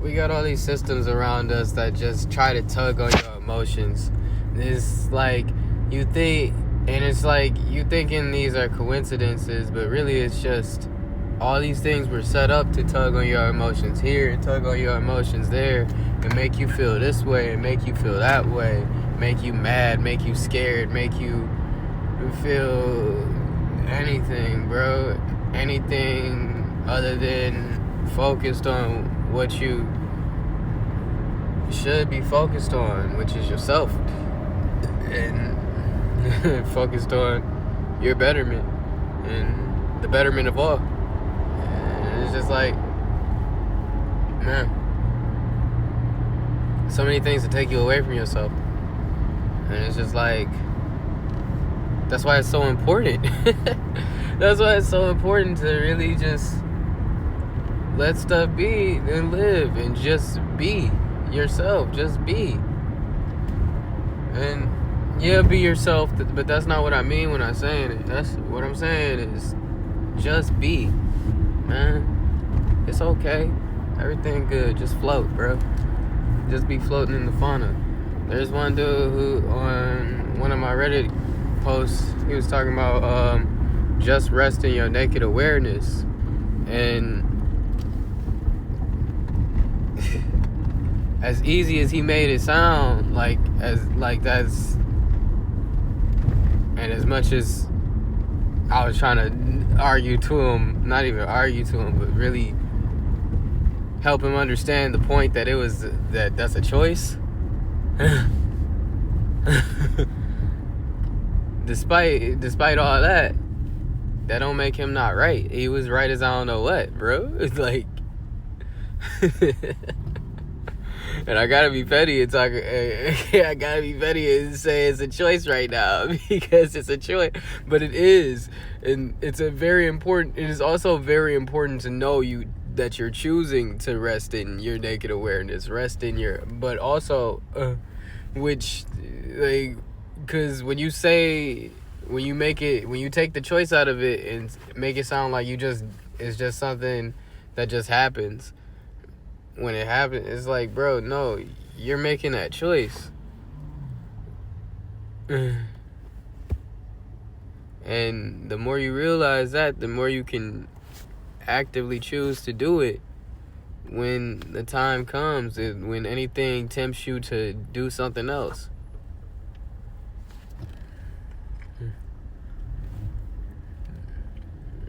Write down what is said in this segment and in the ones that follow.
we got all these systems around us that just try to tug on your emotions. It's like you think, and it's like you thinking these are coincidences, but really it's just all these things were set up to tug on your emotions here and tug on your emotions there and make you feel this way and make you feel that way, make you mad, make you scared, make you feel anything, bro. Anything other than focused on what you should be focused on, which is yourself, and focused on your betterment and the betterment of all. And it's just like, man, so many things to take you away from yourself, and it's just like, that's why it's so important. That's why it's so important to really just let stuff be and live and just be yourself. Just be. And yeah, be yourself, but that's not what I mean when I'm saying it. That's what I'm saying is just be, man. It's okay. Everything good. Just float, bro. Just be floating in the fauna. There's one dude who, on one of my Reddit posts, he was talking about just rest in your naked awareness. And as easy as he made it sound, that's, and as much as I was trying to argue to him, not even argue to him, but really help him understand the point that that's a choice. Despite all that don't make him not right. He was right as I don't know what, bro. It's like, and I gotta be petty and talk. I gotta be petty and say it's a choice right now because it's a choice, but it is, and it's a very important. It is also very important to know that you're choosing to rest in your naked awareness, rest in your, but also, which, like, because when you take the choice out of it and make it sound like it's just something that just happens. When it happens, it's like, bro, no, you're making that choice. And the more you realize that, the more you can actively choose to do it when the time comes and when anything tempts you to do something else.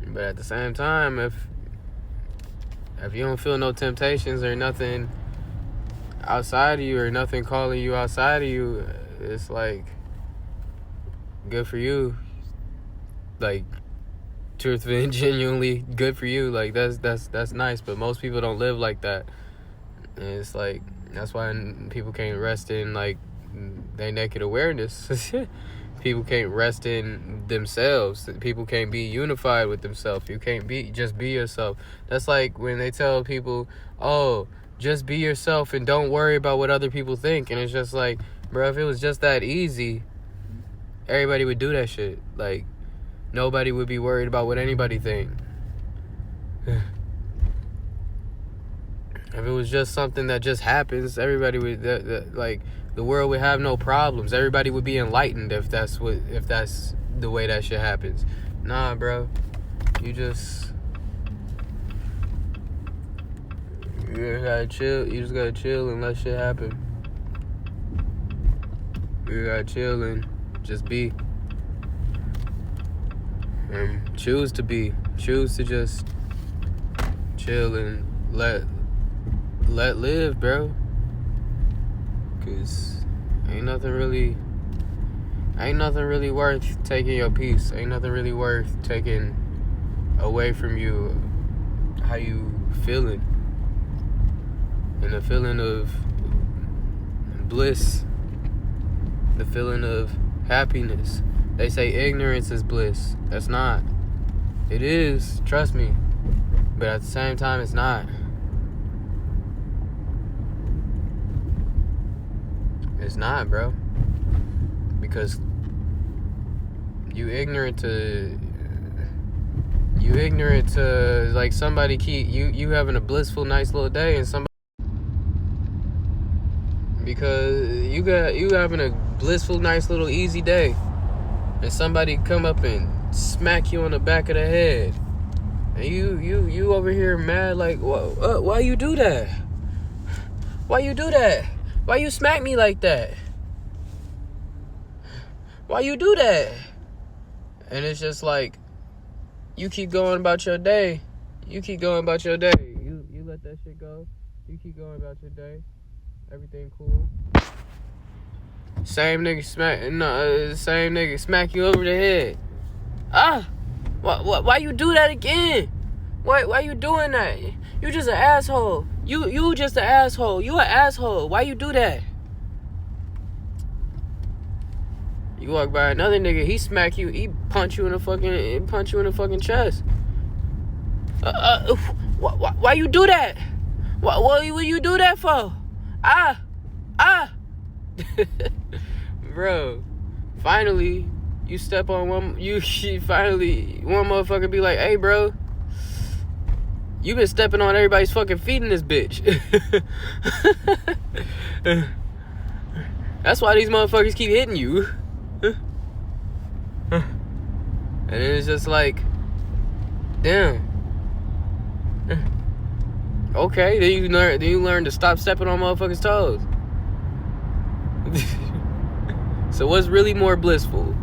But at the same time, if you don't feel no temptations or nothing outside of you or nothing calling you outside of you, it's like, good for you. Like, truthfully and genuinely good for you. Like, that's nice, but most people don't live like that. And it's like, that's why people can't rest in, like, their naked awareness. People can't rest in themselves. People can't be unified with themselves. You can't just be yourself. That's like when they tell people, oh, just be yourself and don't worry about what other people think. And it's just like, bro, if it was just that easy, everybody would do that shit. Like, nobody would be worried about what anybody think. If it was just something that just happens, everybody would, like, the world would have no problems. Everybody would be enlightened if that's the way that shit happens. Nah, bro. You just gotta chill. You just gotta chill and let shit happen. You gotta chill and just be. And choose to be. Choose to just chill and let live, bro. Cause ain't nothing really worth taking your peace. Ain't nothing really worth taking away from you how you feeling. And the feeling of bliss, the feeling of happiness. They say ignorance is bliss. That's not. It is, trust me. But at the same time, it's not. It's not, bro. Because you ignorant to like somebody you having a blissful nice little day and somebody because you having a blissful, nice little easy day, and somebody come up and smack you on the back of the head, and you over here mad like, why you do that? Why you do that? Why you smack me like that? Why you do that? And it's just like, you keep going about your day. You keep going about your day. You let that shit go. You keep going about your day. Everything cool. Same nigga smack you over the head. Why you do that again? Why you doing that? You just an asshole. You just an asshole. You an asshole. Why you do that? You walk by another nigga, he smack you, he punch you in the fucking chest. Why you do that? What you do that for? Bro, finally you step on one. Finally one motherfucker be like, "Hey, bro, you been stepping on everybody's fucking feet in this bitch." That's why these motherfuckers keep hitting you. And it's just like, damn. Okay, then you learn to stop stepping on motherfuckers' toes. So what's really more blissful?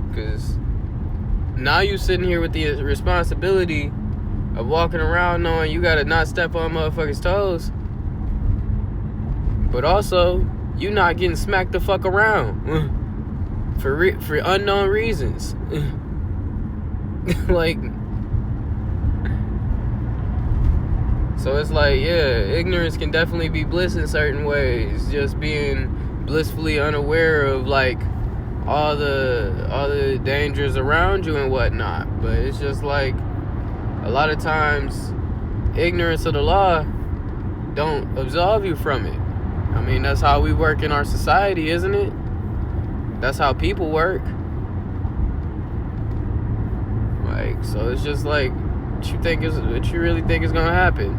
Because now you sitting here with the responsibility of walking around knowing you gotta not step on motherfuckers' toes, but also you not getting smacked the fuck around for unknown reasons. Like, so it's like, yeah, ignorance can definitely be bliss in certain ways. Just being blissfully unaware of like all the dangers around you and whatnot. But it's just like, a lot of times ignorance of the law don't absolve you from it. I mean, that's how we work in our society, isn't it? That's how people work. Like, so it's just like, what you really think is gonna happen?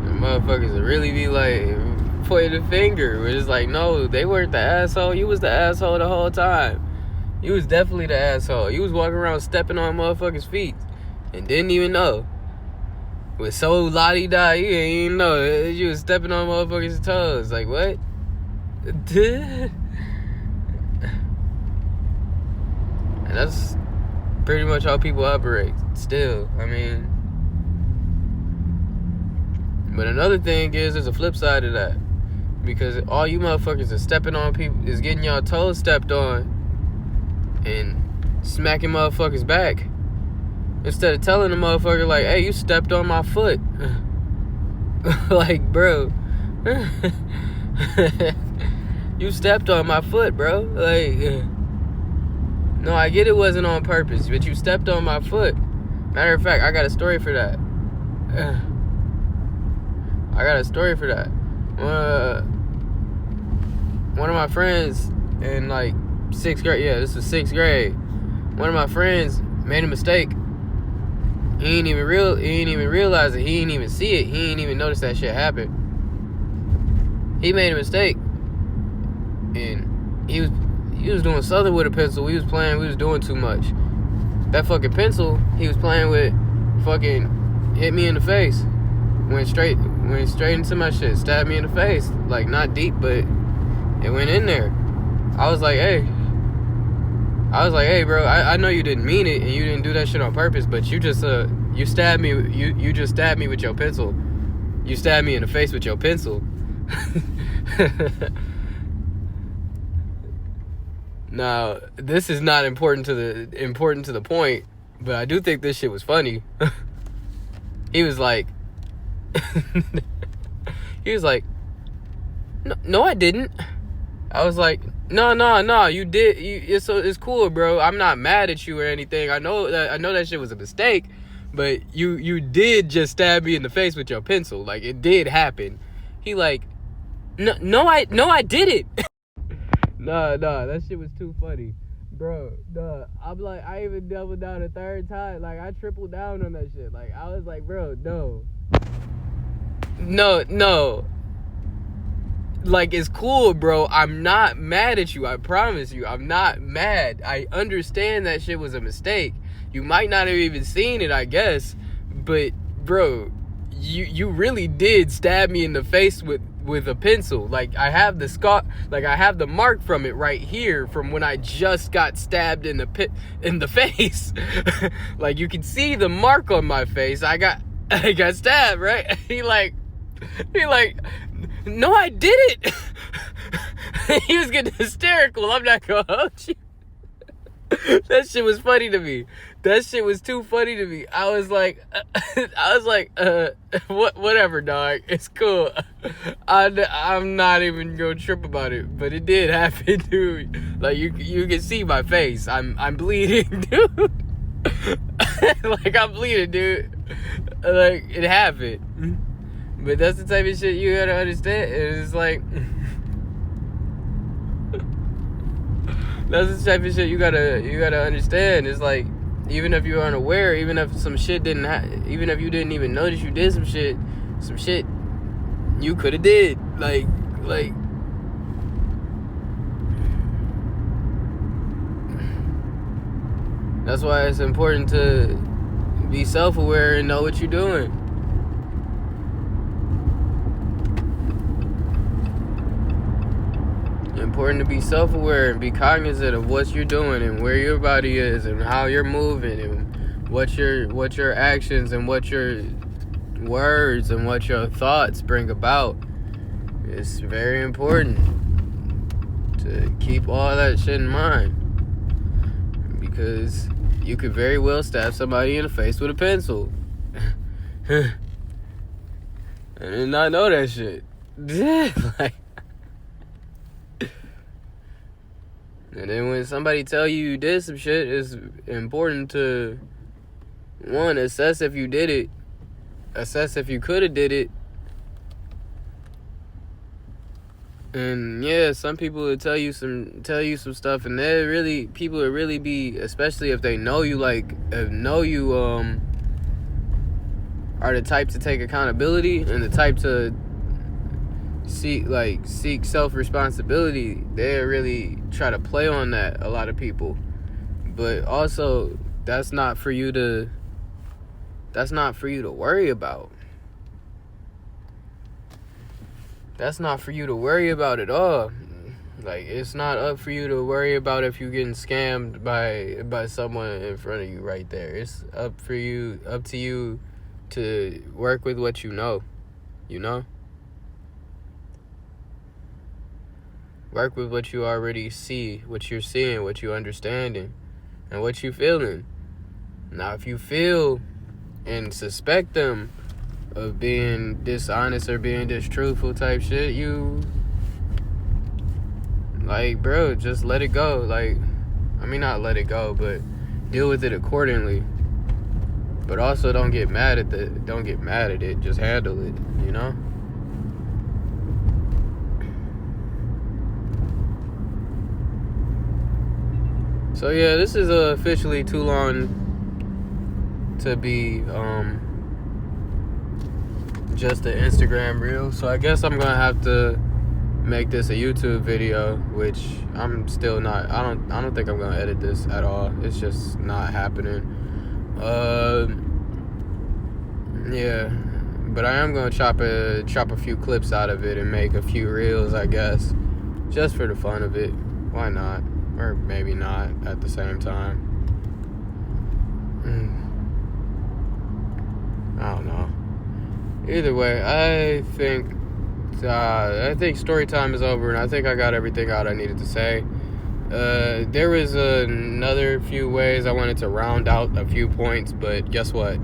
And motherfuckers will really be like pointing the finger. We're just like, no, they weren't the asshole. You was the asshole the whole time. You was definitely the asshole. You was walking around stepping on motherfuckers' feet and didn't even know. Was so la-di-da, you didn't even know. You was stepping on motherfuckers' toes. Like, what? And that's pretty much how people operate still. I mean, but another thing is, there's a flip side of that. Because all you motherfuckers are stepping on people, is getting y'all toes stepped on and smacking motherfuckers back, instead of telling the motherfucker like, hey, you stepped on my foot. Like, bro, you stepped on my foot, bro. Like, no, I get it wasn't on purpose, but you stepped on my foot. Matter of fact, I got a story for that. One of my friends in like 6th grade, yeah, this was 6th grade. One of my friends made a mistake. He ain't even realize it. He ain't even see it. He ain't even notice that shit happened. He made a mistake, and he was doing something with a pencil. We was doing too much. That fucking pencil he was playing with fucking hit me in the face. Went straight into my shit. Stabbed me in the face. Like, not deep, but it went in there. I was like, hey, bro, I know you didn't mean it and you didn't do that shit on purpose, but you just you stabbed me. You just stabbed me with your pencil. You stabbed me in the face with your pencil. Now, this is not important to the point, but I do think this shit was funny. He was like, no, I didn't. I was like, no, you did. It's cool, bro. I'm not mad at you or anything. I know that shit was a mistake, but you did just stab me in the face with your pencil. Like, it did happen. He like, no, I did it. Nah, that shit was too funny. Bro, nah, I'm like, I even doubled down a third time. Like, I tripled down on that shit. Like, I was like, bro, no. No. Like, it's cool, bro. I'm not mad at you. I promise you. I'm not mad. I understand that shit was a mistake. You might not have even seen it, I guess. But, bro, you really did stab me in the face with a pencil. Like, I have the scar, like, I have the mark from it right here from when I just got stabbed in the face. Like, you can see the mark on my face. I got stabbed, right? He like, no, I did it. He was getting hysterical. I'm not gonna hold you. That shit was funny to me. That shit was too funny to me. I was like, whatever, dog. It's cool. I'm not even gonna trip about it, but it did happen, dude. Like, you can see my face. I'm bleeding, dude. Like, I'm bleeding, dude. Like, it happened. But that's the type of shit you gotta understand. It's like, that's the type of shit you gotta understand. It's like, even if you aren't aware, even if some shit even if you didn't even notice you did some shit you could have did. Like, that's why it's important to be self-aware and know what you're doing. Important to be self-aware and be cognizant of what you're doing and where your body is and how you're moving and what your actions and what your words and what your thoughts bring about. It's very important to keep all that shit in mind, because you could very well stab somebody in the face with a pencil and then not know that shit. Like, and then when somebody tell you did some shit, it's important to, one, assess if you did it, assess if you could have did it. And yeah, some people will tell you some stuff, and people will really be, especially if they know you, are the type to take accountability and the type to seek self-responsibility. They really try to play on that, a lot of people. But also, that's not for you to worry about. That's not for you to worry about at all. Like, it's not up for you to worry about if you're getting scammed by someone in front of you right there. It's up to you to work with what you know. Work with what you already see, what you're seeing, what you're understanding, and what you're feeling. Now, if you feel and suspect them of being dishonest or being distruthful type shit, bro, just let it go. Not let it go, but deal with it accordingly. But also don't get mad at it. Just handle it, So yeah, this is officially too long to be just an Instagram reel. So I guess I'm gonna have to make this a YouTube video, which I'm still not. I don't think I'm gonna edit this at all. It's just not happening. Yeah, but I am gonna chop a few clips out of it and make a few reels, I guess, just for the fun of it. Why not? Or maybe not at the same time. I don't know. Either way, I think story time is over, and I think I got everything out I needed to say. There was another few ways I wanted to round out a few points, but guess what?